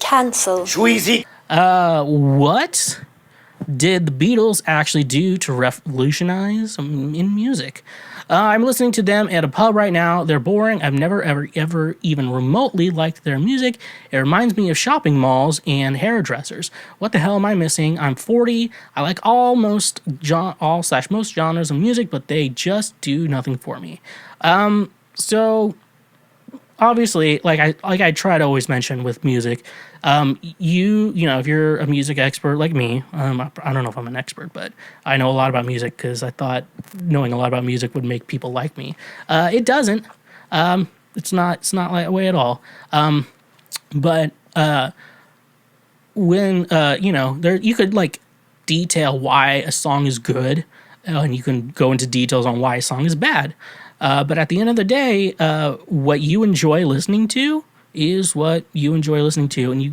Cancel. Schweezy. What did the Beatles actually do to revolutionize in music? I'm listening to them at a pub right now. They're boring. I've never, ever even remotely liked their music. It reminds me of shopping malls and hairdressers. What the hell am I missing? I'm 40. I like most genres of music, but they just do nothing for me. So obviously, like I try to always mention with music, you know, if you're a music expert like me, I don't know if I'm an expert, but I know a lot about music because I thought knowing a lot about music would make people like me. It doesn't. It's not that way at all. But when you know, there you could like detail why a song is good, and you can go into details on why a song is bad. But at the end of the day, what you enjoy listening to is what you enjoy listening to, and you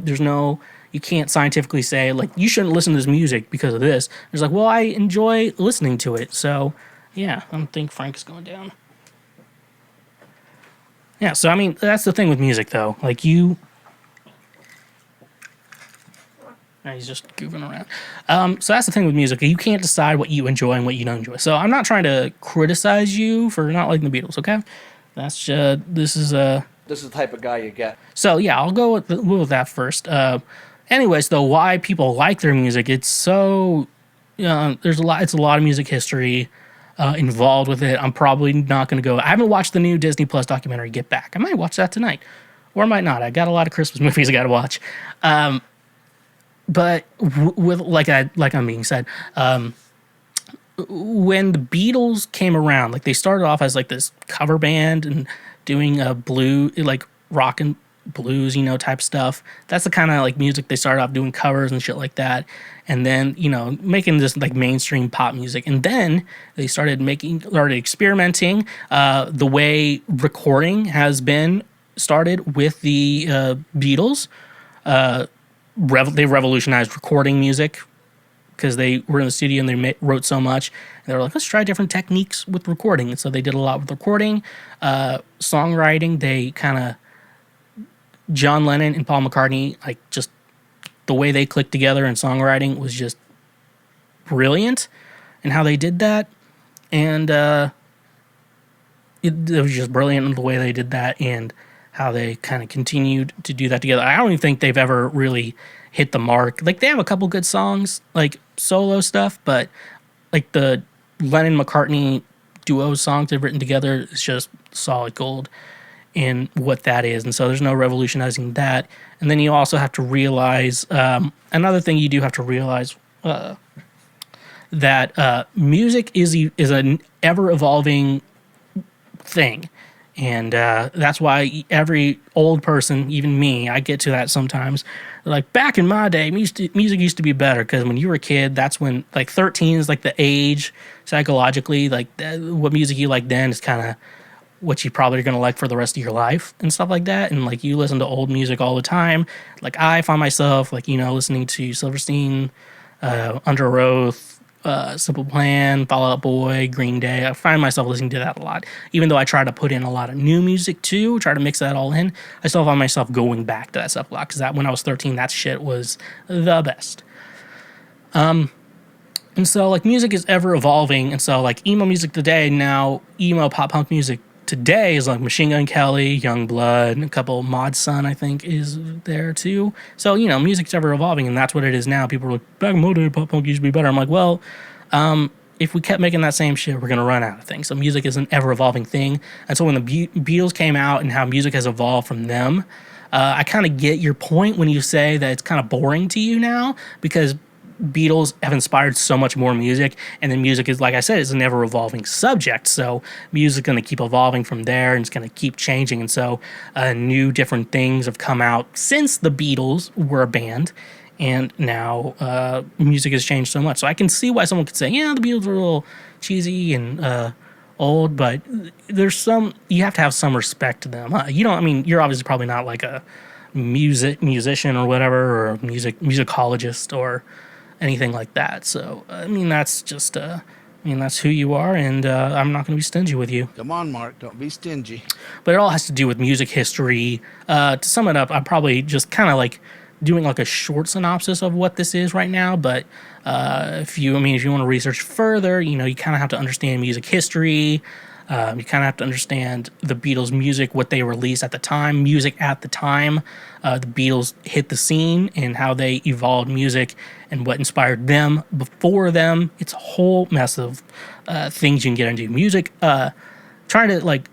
can't scientifically say like you shouldn't listen to this music because of this. It's like, well, I enjoy listening to it, so yeah, I don't think Frank's going down. Yeah, so I mean that's the thing with music though, like you. He's just goofing around. So that's the thing with music. You can't decide what you enjoy and what you don't enjoy. So I'm not trying to criticize you for not liking the Beatles, okay? That's just, this is the type of guy you get. So yeah, I'll go with that first. Anyways, though, why people like their music, it's so, it's a lot of music history involved with it. I'm probably not going to go. I haven't watched the new Disney Plus documentary, Get Back. I might watch that tonight. Or I might not. I got a lot of Christmas movies I got to watch. But with like I'm being said, when the Beatles came around, like they started off as like this cover band and doing like rock and blues, type stuff. That's the kind of like music they started off doing, covers and shit like that. And then, making this like mainstream pop music. And then they started experimenting. The way recording has been started with the Beatles. They revolutionized recording music because they were in the studio and they wrote so much. And they were like, let's try different techniques with recording. And so they did a lot with recording. Songwriting, they kind of, John Lennon and Paul McCartney, like just the way they clicked together in songwriting was just brilliant in how they did that. And it was just brilliant in the way they did that and how they kind of continued to do that together. I don't even think they've ever really hit the mark. Like, they have a couple good songs, like solo stuff, but like the Lennon-McCartney duo songs they've written together is just solid gold in what that is. And so there's no revolutionizing that. And then you also have to realize, another thing you do have to realize, that music is an ever-evolving thing. And that's why every old person, even me, I get to that sometimes. Like, back in my day, music used to be better, because when you were a kid, that's when, like, 13 is, like, the age, psychologically. Like, what music you like then is kind of what you probably are going to like for the rest of your life and stuff like that. And, like, you listen to old music all the time. Like, I find myself, like, listening to Silverstein, Under Oath, Simple Plan, Fall Out Boy, Green Day. I find myself listening to that a lot. Even though I try to put in a lot of new music too, try to mix that all in, I still find myself going back to that stuff a lot, because when I was 13, that shit was the best. And so, like, music is ever evolving, and so, like, emo music today, now emo pop punk music today is like Machine Gun Kelly, Youngblood, a couple, Mod Sun, I think, is there too. So, music's ever evolving, and that's what it is now. People are like, back in my day, pop punk used to be better. I'm like, well, if we kept making that same shit, we're going to run out of things. So music is an ever evolving thing. And so when the Beatles came out and how music has evolved from them, I kind of get your point when you say that it's kind of boring to you now, because Beatles have inspired so much more music, and then music is, like I said, is an ever evolving subject. So music is going to keep evolving from there, and it's going to keep changing. And so new different things have come out since the Beatles were a band, and now music has changed so much. So I can see why someone could say, yeah, the Beatles are a little cheesy and old, but you have to have some respect to them. You're obviously probably not like a musician or whatever, or a musicologist or anything like that. So, that's just, that's who you are, and I'm not going to be stingy with you. Come on, Mark, don't be stingy. But it all has to do with music history. To sum it up, I probably just kind of like doing like a short synopsis of what this is right now, but if you want to research further, you kind of have to understand music history. You kind of have to understand the Beatles' music, what they released at the time, music at the time the Beatles hit the scene, and how they evolved music and what inspired them before them. It's a whole mess of things you can get into. Music, trying to like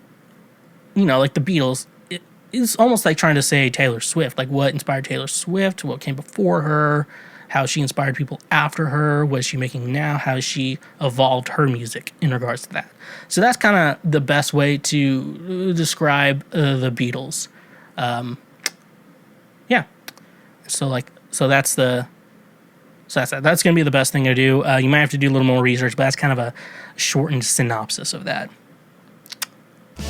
the Beatles. It's almost like trying to say Taylor Swift, like what inspired Taylor Swift, what came before her, how she inspired people after her, what is she making now, how she evolved her music in regards to that. So that's kind of the best way to describe the Beatles. Yeah. So that's that's going to be the best thing to do. You might have to do a little more research, but that's kind of a shortened synopsis of that.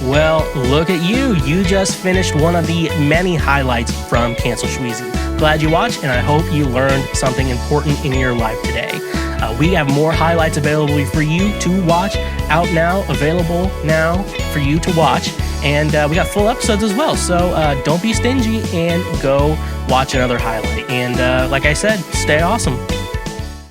Well, look at you. You just finished one of the many highlights from Cancel Schweezy. Glad you watched, and I hope you learned something important in your life today. We have more highlights available for you to watch, out now, available now for you to watch. And we got full episodes as well. So don't be stingy and go watch another highlight. And like I said, stay awesome.